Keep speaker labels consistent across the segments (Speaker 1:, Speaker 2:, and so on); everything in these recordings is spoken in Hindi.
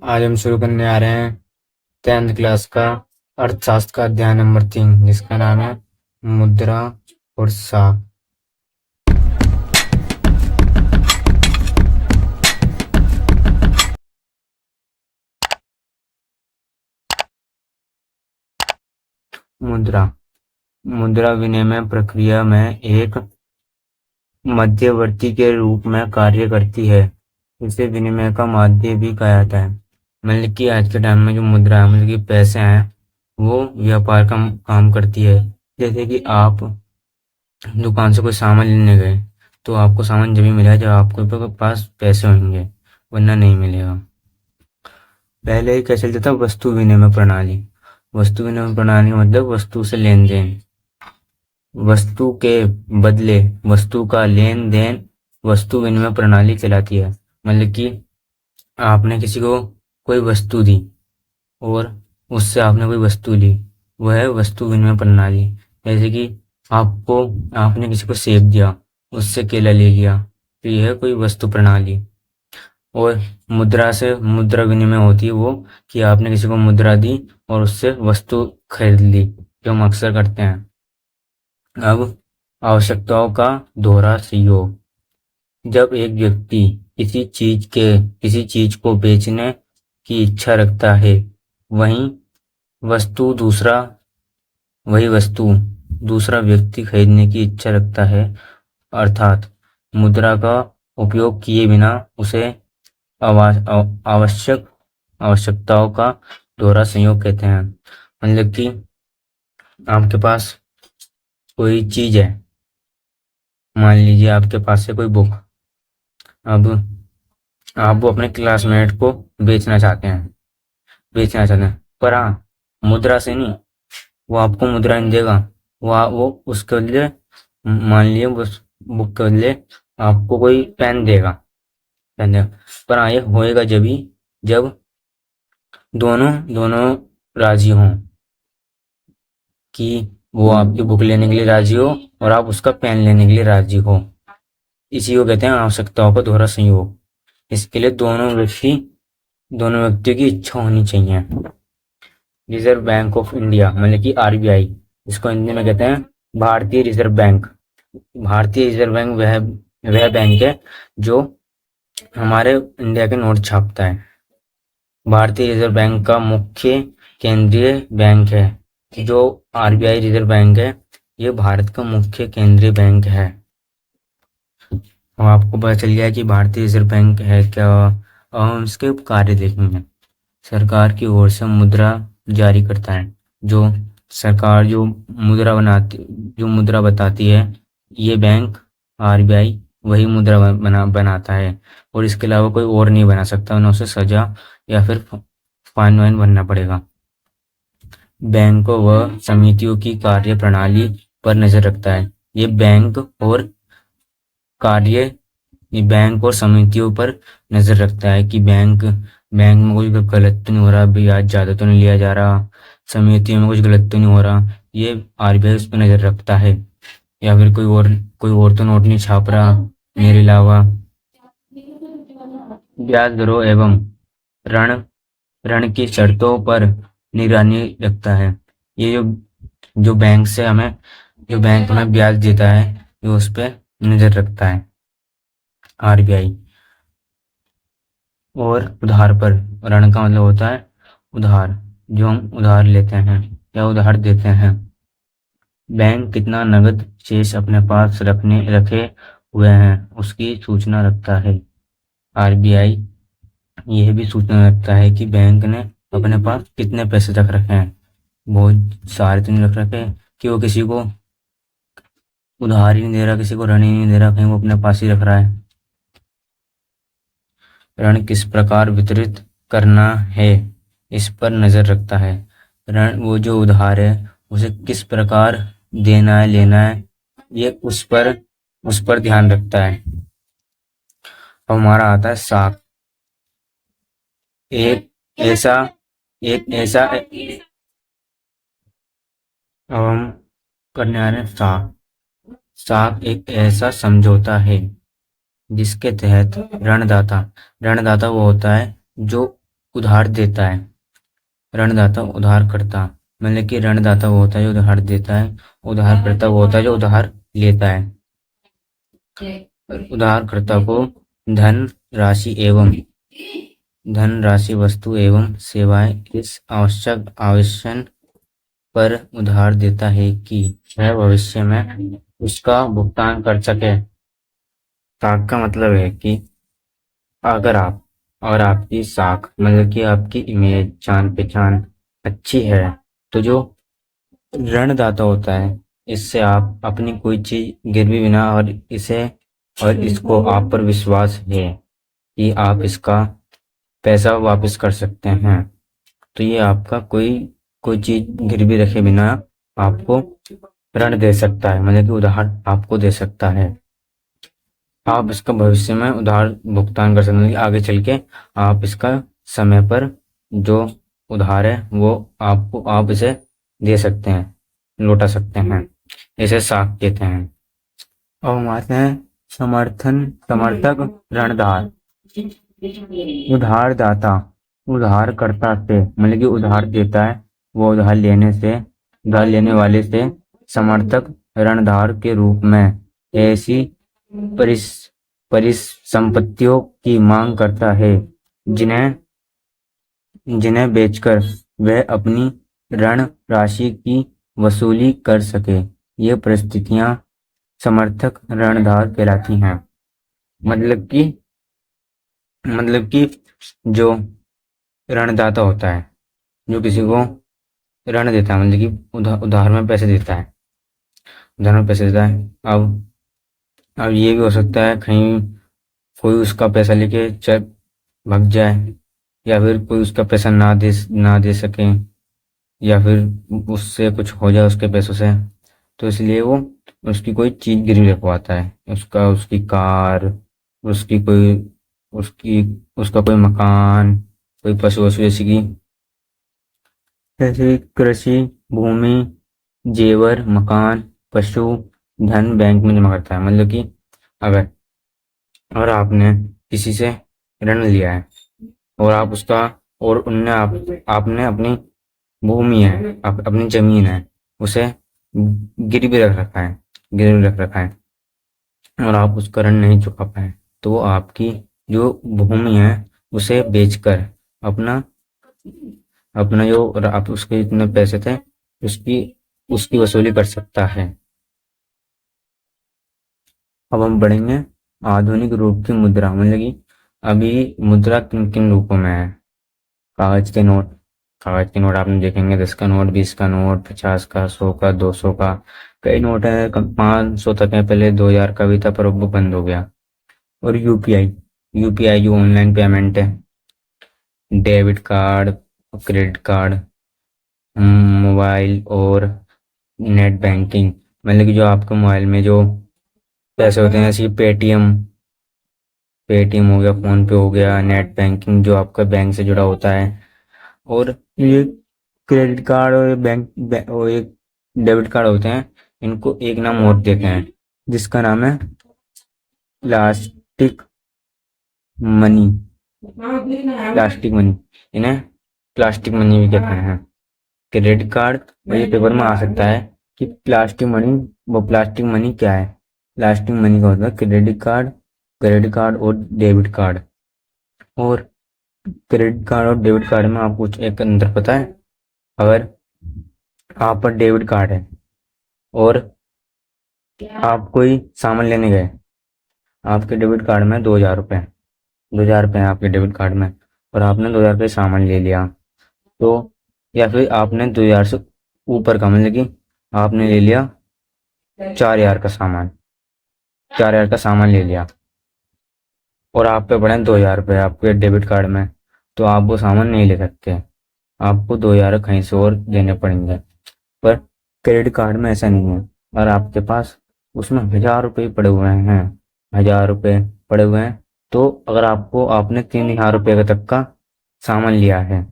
Speaker 1: आज हम शुरू करने आ रहे हैं 10th क्लास का अर्थशास्त्र का अध्याय नंबर 3, जिसका नाम है मुद्रा और साख। मुद्रा मुद्रा विनिमय प्रक्रिया में एक मध्यवर्ती के रूप में कार्य करती है। इसे विनिमय का माध्य भी कहा जाता है। मतलब कि आज के टाइम में जो मुद्रा है, मतलब कि पैसे हैं, वो व्यापार का काम करती है। जैसे कि आप दुकान से कोई सामान लेने गए, तो आपको सामान जब भी मिलेगा जब आपके पास पैसे होंगे, वरना नहीं मिलेगा। पहले ही क्या चलता था, वस्तु विनिमय प्रणाली। वस्तु विनिमय प्रणाली मतलब वस्तु से लेन देन, वस्तु के बदले वस्तु का लेन देन वस्तु विनिमय प्रणाली कहलाती है। मतलब कि आपने किसी को कोई वस्तु दी और उससे आपने कोई वस्तु ली, वह है वस्तु विनिमय प्रणाली। जैसे कि आपने किसी को सेब दिया, उससे केला ले लिया, तो यह है कोई वस्तु प्रणाली। और मुद्रा से मुद्रा विनिमय होती है वो कि आपने किसी को मुद्रा दी और उससे वस्तु खरीद ली, जो हम अक्सर करते हैं। अब आवश्यकताओं का दोहरा सहयोग। जब एक व्यक्ति किसी चीज को बेचने की इच्छा रखता है, वहीं वस्तु दूसरा वही वस्तु दूसरा व्यक्ति खरीदने की इच्छा रखता है, अर्थात मुद्रा का उपयोग किए बिना उसे आवश्यकताओं का दोहरा संयोग कहते हैं। मतलब कि आपके पास कोई चीज है, मान लीजिए आपके पास है कोई बुक। अब आप वो अपने क्लासमेट को बेचना चाहते हैं, पर हाँ, मुद्रा से नहीं। वो आपको मुद्रा नहीं देगा, वो उसके लिए, मान लीजिए उस बुक के लिए आपको कोई पेन देगा। पर हाँ, ये होएगा जब दोनों दोनों राजी हों, कि वो आपकी बुक लेने के लिए राजी हो और आप उसका पेन लेने के लिए राजी हो। इसी को कहते हैं आवश्यकताओं का दोहरा संयोग। इसके लिए दोनों व्यक्तियों की इच्छा होनी चाहिए। रिजर्व बैंक ऑफ इंडिया मतलब कि आरबीआई, इसको हिंदी में कहते हैं भारतीय रिजर्व बैंक। भारतीय रिजर्व बैंक वह बैंक है जो हमारे इंडिया के नोट छापता है। भारतीय रिजर्व बैंक का मुख्य केंद्रीय बैंक है। जो आरबीआई रिजर्व बैंक है, ये भारत का मुख्य केंद्रीय बैंक है। और आपको पता चल गया कि भारतीय रिजर्व बैंक है क्या। अब हम इसके कार्य देखेंगे। सरकार की ओर से मुद्रा जारी करता है। जो सरकार जो मुद्रा बताती है, ये बैंक आरबीआई वही मुद्रा बनाता है, और इसके अलावा कोई और नहीं बना सकता, वरना उसे सजा या फिर फाइन वाइन भरना पड़ेगा। बैंकों व समितियों की कार्य प्रणाली पर नजर रखता है। ये कार्य बैंक और समितियों पर नजर रखता है कि बैंक में कुछ गलत तो नहीं हो रहा, ब्याज ज्यादा तो नहीं लिया जा रहा, समितियों में कुछ गलत तो नहीं हो रहा। ये आरबीआई उस पर नजर रखता है। या फिर कोई और तो नोट नहीं छाप रहा मेरे अलावा। ब्याज दरों एवं ऋण ऋण की शर्तों पर निगरानी रखता है। ये जो बैंक हमें ब्याज देता है, ये उस पर नजर रखता है आरबीआई। और उधार पर, ऋण का मतलब होता है उधार, जो हम उधार लेते हैं या उधार देते हैं। बैंक कितना नगद शेष अपने पास रखे हुए हैं, उसकी सूचना रखता है। आरबीआई यह भी सूचना रखता है कि बैंक ने अपने पास कितने पैसे रख रखे हैं। बहुत सारे तो नहीं रख रखे कि वो किसी को उधार ही नहीं दे रहा, किसी को ऋण ही नहीं दे रहा, कहीं वो अपने पास ही रख रहा है। ऋण किस प्रकार वितरित करना है, इस पर नजर रखता है। ऋण, वो जो उधार है, उसे किस प्रकार देना है, लेना है, ये उस पर ध्यान रखता है। अब हमारा आता है साख। एक ऐसा एक ऐसा अब हम करने आ रहे हैं साख। साख एक ऐसा समझौता है जिसके तहत ऋणदाता ऋणदाता वो होता है जो उधार देता है, ऋणदाता उधारकर्ता। मतलब कि ऋणदाता वो होता है जो उधार देता है, उधारकर्ता वो होता है जो उधार लेता है। उधारकर्ता को धन राशि एवं धनराशि, वस्तु एवं सेवाएं इस आवश्यक आवेदन पर उधार देता है कि वह भविष्य में उसका भुगतान कर सके। साख का मतलब है कि अगर आप और आपकी साख मतलब कि आपकी इमेज, जान पहचान अच्छी है, तो जो ऋणदाता होता है, इससे आप अपनी कोई चीज गिरवी बिना और इसको आप पर विश्वास है कि आप इसका पैसा वापस कर सकते हैं, तो ये आपका कोई चीज गिरवी रखे बिना आपको ऋण दे सकता है, मतलब कि उधार आपको दे सकता है। आप इसका भविष्य में उधार भुगतान कर सकते हैं, आगे चल के आप इसका समय पर जो उधार है वो आप इसे दे सकते हैं, लौटा सकते हैं। इसे साख कहते हैं। अब हम आते हैं समर्थक ऋणदार। उधारदाता उधारकर्ता से मतलब कि उधार देता है, वो उधार लेने वाले से समर्थक ऋणदार के रूप में ऐसी परिस परिसंपत्तियों की मांग करता है जिन्हें जिन्हें बेचकर वह अपनी ऋण राशि की वसूली कर सके। ये परिस्थितियां समर्थक ऋणदार कहलाती हैं। मतलब कि मतलब कि जो ऋणदाता होता है, जो किसी को ऋण देता है, मतलब कि उधार में पैसे देता है, उधार में पैसे देता है। अब ये भी हो सकता है कहीं कोई उसका पैसा लेके चल भाग जाए, या फिर कोई उसका पैसा ना दे सके, या फिर उससे कुछ हो जाए उसके पैसों से, तो इसलिए वो उसकी कोई चीज गिरवी रखवाता है, उसकी कार, उसकी कोई उसकी उसका कोई मकान, कोई पशु वशु जैसे कि जैसे कृषि भूमि, जेवर, मकान, पशु, धन बैंक में जमा करता है। मतलब कि अगर अगर आपने किसी से ऋण लिया है और आप उसका और उनने आपने अपनी भूमि है, अपनी जमीन है, उसे गिरवी रख रखा है और आप उसका ऋण नहीं चुका पाए, तो वो आपकी जो भूमि है उसे बेचकर अपना अपना जो आप उसके जितने पैसे थे उसकी उसकी वसूली कर सकता है। अब हम बढ़ेंगे आधुनिक रूप की मुद्रा। मतलब कि अभी मुद्रा किन किन रूपों में है। कागज के नोट। कागज के नोट आपने देखेंगे 10 का नोट, 20 का नोट, 50 का, 100 का, 200 का, कई नोट है 500 तक है। पहले 2000 का भी था पर अब वो बंद हो गया। और यूपीआई जो ऑनलाइन पेमेंट है, debit card, credit card, mobile और नेट बैंकिंग। मतलब कि जो आपके मोबाइल में जो पैसे होते हैं, जैसे पेटीएम हो गया, फोन पे हो गया, नेट बैंकिंग जो आपका बैंक से जुड़ा होता है, और ये क्रेडिट कार्ड और और एक डेबिट कार्ड होते हैं, इनको एक नाम और देते हैं जिसका नाम है प्लास्टिक मनी। प्लास्टिक मनी, इन्हें प्लास्टिक मनी भी कहते हैं। क्रेडिट कार्ड, और ये पेपर में आ सकता है कि प्लास्टिक मनी क्या है। प्लास्टिक मनी का होता है क्रेडिट कार्ड और डेबिट कार्ड। और क्रेडिट कार्ड और डेबिट कार्ड में आपको कुछ एक अंतर पता है। अगर आप पर डेबिट कार्ड है और आप कोई सामान लेने गए, आपके डेबिट कार्ड में 2000 रुपये आपके डेबिट कार्ड में, और आपने 2000 रुपये सामान ले लिया, तो या फिर आपने 2000 से ऊपर का, मतलब कि आपने ले लिया 4000 का सामान, 4000 का सामान ले लिया और आप पे पड़े 2000 रुपये आपके डेबिट कार्ड में, तो आप वो सामान नहीं ले सकते, आपको 2000 कहीं से और देने पड़ेंगे। पर क्रेडिट कार्ड में ऐसा नहीं है। और आपके पास उसमें 1000 रुपये पड़े हुए हैं, 1000 रुपये पड़े हुए हैं, तो अगर आपने 3000 रुपये का तक का सामान लिया है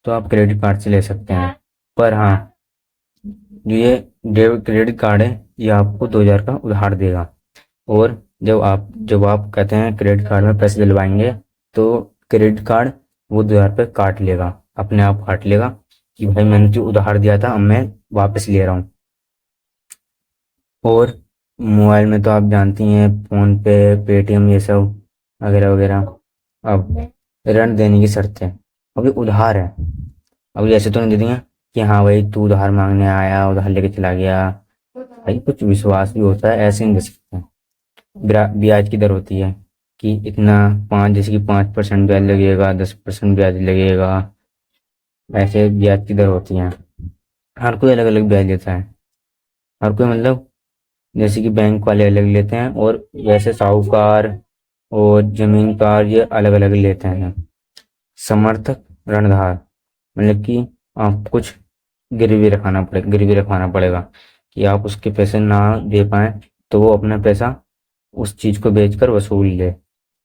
Speaker 1: तो आप क्रेडिट कार्ड से ले सकते हैं। पर हाँ, जो ये डेबिट क्रेडिट कार्ड है ये आपको 2000 का उधार देगा। और जब आप कहते हैं क्रेडिट कार्ड में पैसे दिलवाएंगे, तो क्रेडिट कार्ड वो 2,000 रुपये काट लेगा, अपने आप काट लेगा कि भाई मैंने जो उधार दिया था अब मैं वापस ले रहा हूँ। और मोबाइल में तो आप जानती हैं, फोन पे, पेटीएम, ये सब वगैरह वगैरह। अब ऋण देने की शर्त है। अब ये उधार है, अब ये ऐसे तो नहीं दे देंगे कि हाँ भाई तू उधार मांगने आया उधार लेके चला गया। भाई कुछ विश्वास भी होता है, ऐसे नहीं दे सकते। ब्याज की दर होती है कि इतना, पाँच, जैसे कि 5% ब्याज लगेगा, 10% ब्याज लगेगा, ऐसे ब्याज की दर होती है। हर कोई अलग अलग ब्याज लेता है, हर कोई मतलब, जैसे कि बैंक वाले अलग लेते हैं और वैसे साहूकार और जमींदार ये अलग अलग लेते हैं। समर्थक ऋणधार, मतलब कि आप कुछ गिरवी रखवाना पड़ेगा कि आप उसके पैसे ना दे पाए तो वो अपना पैसा उस चीज को बेचकर वसूल ले।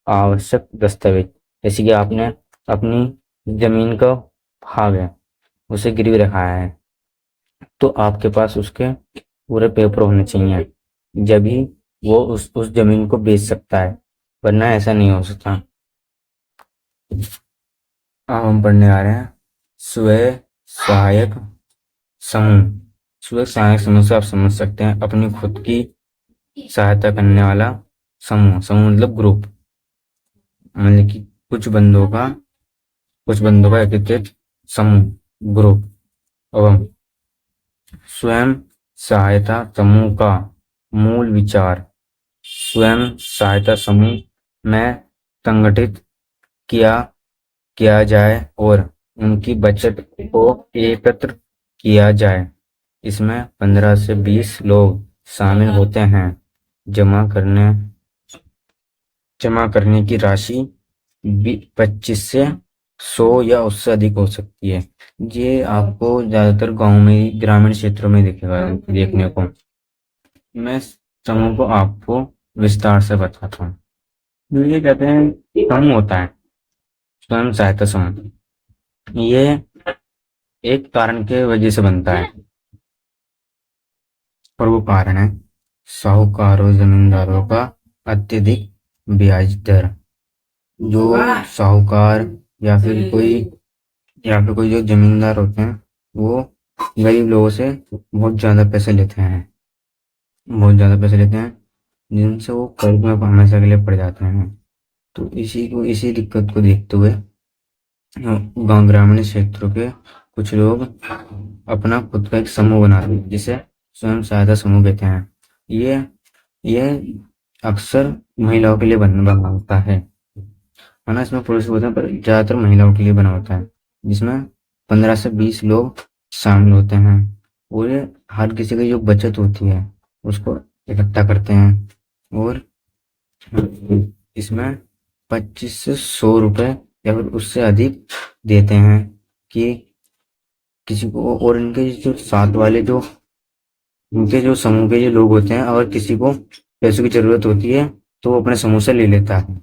Speaker 1: आवश्यक दस्तावेज, जैसे कि आपने अपनी जमीन का भाग है उसे गिरवी रखाया है, तो आपके पास उसके पूरे पेपर होने चाहिए, जब ही वो उस जमीन को बेच सकता है, वरना ऐसा नहीं हो सकता। अब हम पढ़ने आ रहे हैं स्वयं सहायक समूह। स्वयं सहायक समूह से आप समझ सकते हैं अपनी खुद की सहायता करने वाला समूह। समूह मतलब ग्रुप, मतलब कि कुछ बंदों का एकीकृत समूह, ग्रुप। एवं स्वयं सहायता समूह का मूल विचार, स्वयं सहायता समूह में संगठित किया किया जाए और उनकी बचत को एकत्र किया जाए। इसमें 15 से 20 लोग शामिल होते हैं। जमा करने जमा करने की राशि 25 से 100 या उससे अधिक हो सकती है। ये आपको ज्यादातर गांव में, ग्रामीण क्षेत्रों में दिखेगा देखने को। मैं समूह को आपको विस्तार से बताता हूँ। जो ये कहते हैं समूह होता है, स्वयं सहायता समूह, ये एक कारण के वजह से बनता है, और वो कारण है साहूकारों जमींदारों का अत्यधिक ब्याज दर। जो साहूकार या फिर कोई जो जमींदार होते हैं, वो गरीब लोगों से बहुत ज्यादा पैसे लेते हैं, जिनसे वो कर्ज में हमेशा के लिए पड़ जाते हैं। तो इसी दिक्कत को देखते हुए गांव, ग्रामीण क्षेत्रों के कुछ लोग अपना खुद का एक समूह बनाते हैं, जिसे स्वयं सहायता समूह कहते हैं। ये ये अक्सर महिलाओं के लिए बना होता है, ना इसमें पुरुष होते हैं, पर ज्यादातर महिलाओं के लिए बना होता है, जिसमें 15 से 20 लोग शामिल होते हैं। और ये हर किसी की जो बचत होती है उसको इकट्ठा करते हैं, और इसमें 25 से 100 रुपए या फिर उससे अधिक देते हैं कि किसी को। और इनके जो साथ वाले जो इनके जो समूह के जो लोग होते हैं, अगर किसी को पैसों की जरूरत होती है तो वो अपने समूह से ले लेता है,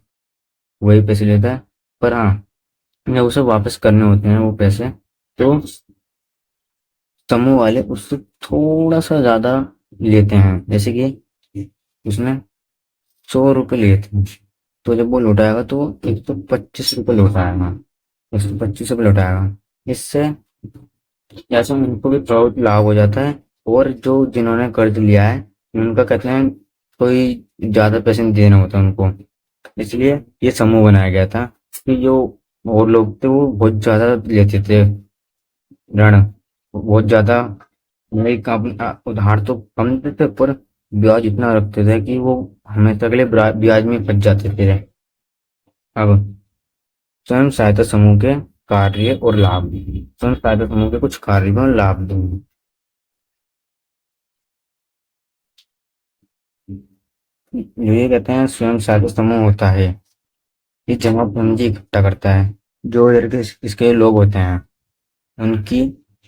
Speaker 1: वही पैसे लेता है। पर हाँ, जब उसे वापस करने होते हैं वो पैसे, तो समूह वाले उससे थोड़ा सा ज्यादा लेते हैं। जैसे कि उसने 100 रुपये लिए थे, तो जब वो लौटाएगा तो 125 रुपये लौटाएगा, 125 रुपये लौटाएगा। इससे जैसे उनको भी बहुत लाभ हो जाता है। और जो जिन्होंने कर्ज लिया है उनका कहते हैं कोई ज्यादा पैसे नहीं देना होता उनको, इसलिए ये समूह बनाया गया था कि जो और लोग थे वो बहुत ज्यादा लेते थे ऋण, बहुत ज्यादा, नहीं उधार तो कम देते थे, पर ब्याज इतना रखते थे कि वो हमेशा के लिए ब्याज में फंस जाते थे। अब स्वयं सहायता समूह के कार्य और लाभ, स्वयं सहायता समूह के कुछ कार्य और लाभ देंगे। जो ये कहते हैं स्वयं सहायता समूह होता है, ये जमा पूंजी इकट्ठा करता है। जो इसके लोग होते हैं उनकी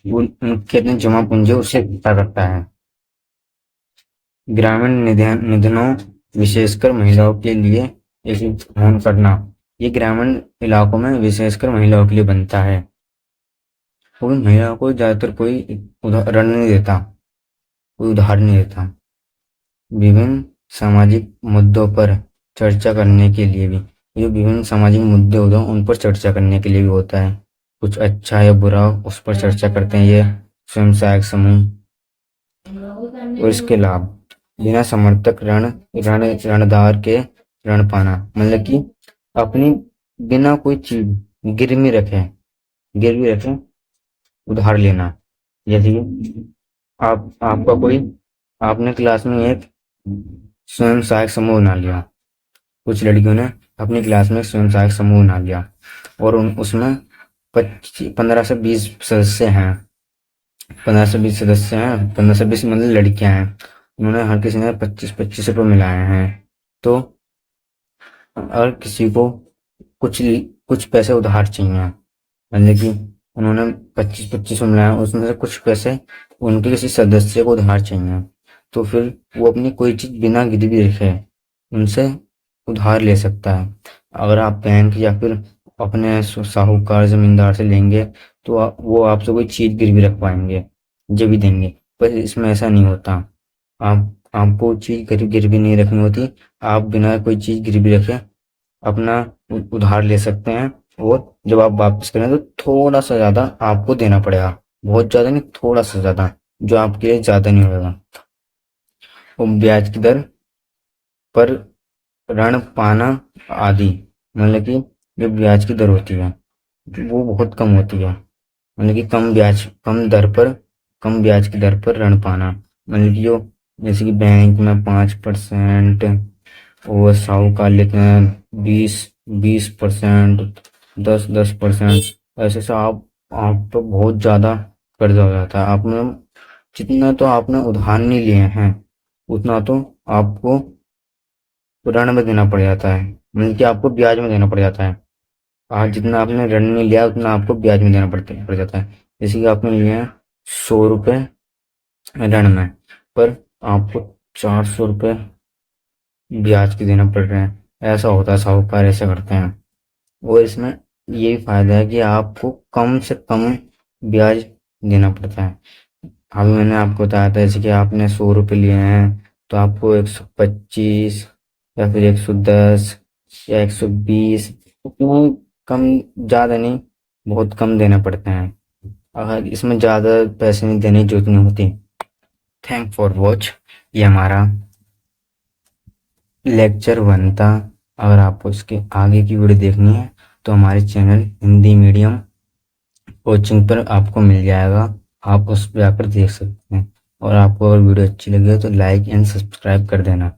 Speaker 1: उनके अपने जमा पूंजी उसे इकट्ठा करता है। ग्रामीण निधनों, विशेषकर महिलाओं के लिए एक फोन करना, ये ग्रामीण इलाकों में विशेषकर महिलाओं के लिए बनता है, क्योंकि महिलाओं को ज्यादातर कोई ऋण नहीं देता, कोई उधार नहीं देता। विभिन्न सामाजिक मुद्दों पर चर्चा करने के लिए भी, ये विभिन्न सामाजिक मुद्दे होते हैं उन पर चर्चा करने के लिए भी होता है। कुछ अच्छा या बुरा उस पर चर्चा करते हैं ये स्वयं सहायक समूह। और इसके लाभ, बिना समर्थक रणदार के ऋण पाना, मतलब कि अपनी बिना कोई चीज गिरवी रखे उधार लेना। जैसे कि आपका कोई आपने क्लास में एक स्वयं सहायक समूह बना लिया। कुछ लड़कियों ने अपनी क्लास में स्वयं सहायक समूह बना लिया और उसमें 15 से 20 सदस्य हैं 15 से 20 मतलब लड़कियां हैं। उन्होंने हर किसी ने 25-25 रुपये मिलाए हैं। तो और किसी को कुछ कुछ पैसे उधार चाहिए, मतलब कि उन्होंने 25-25 मिलाया, उसमें से कुछ पैसे उनके किसी सदस्य को उधार चाहिए। तो फिर वो अपनी कोई चीज बिना गिरवी रखे उनसे उधार ले सकता है। अगर आप बैंक या फिर अपने साहूकार जमींदार से लेंगे तो वो आपसे कोई चीज गिरवी रख पाएंगे, जब भी देंगे। पर इसमें ऐसा नहीं होता। आपको चीज गिरवी नहीं रखनी होती। आप बिना कोई चीज गिरवी रखे अपना उधार ले सकते हैं। और जब आप वापस करें तो थोड़ा सा ज्यादा आपको देना पड़ेगा, बहुत ज्यादा नहीं, थोड़ा सा ज्यादा, जो आपके लिए ज्यादा नहीं होगा। और ब्याज की दर पर ऋण पाना आदि, मतलब कि जो ब्याज की दर होती है वो बहुत कम होती है। मतलब कि कम ब्याज की दर पर ऋण पाना, मतलब कि जो जैसे कि बैंक में 5% और साहूकार लेते हैं 20-20%, 10-10%। ऐसे से आप तो बहुत ज्यादा कर्जा हो जाता है। आपने जितना तो आपने उधार नहीं लिए हैं उतना तो आपको ऋण में देना पड़ जाता है, मतलब कि आपको ब्याज में देना पड़ जाता है। आज जितना आपने ऋण नहीं लिया उतना आपको ब्याज में देना पड़ जाता है। जैसे कि आपने लिए हैं 100 रुपये ऋण में, पर आपको 400 रुपये ब्याज के देना पड़ रहे हैं। ऐसा होता है, साहूकार ऐसे करते हैं। और इसमें यही फायदा है कि आपको कम से कम ब्याज देना पड़ता है। अभी मैंने आपको बताया था जैसे कि आपने 100 रुपये लिए हैं तो आपको 125 या फिर 110 या 120, उतना कम, ज्यादा नहीं, बहुत कम देने पड़ते हैं। अगर इसमें ज्यादा पैसे नहीं देने की जरूरत नहीं होती। Thank for watch. ये हमारा लेक्चर 1 था। अगर आपको इसके आगे की वीडियो देखनी है तो हमारे चैनल हिंदी मीडियम कोचिंग पर आपको मिल जाएगा। आप उस पर आकर देख सकते हैं। और आपको अगर वीडियो अच्छी लगे तो लाइक एंड सब्सक्राइब कर देना।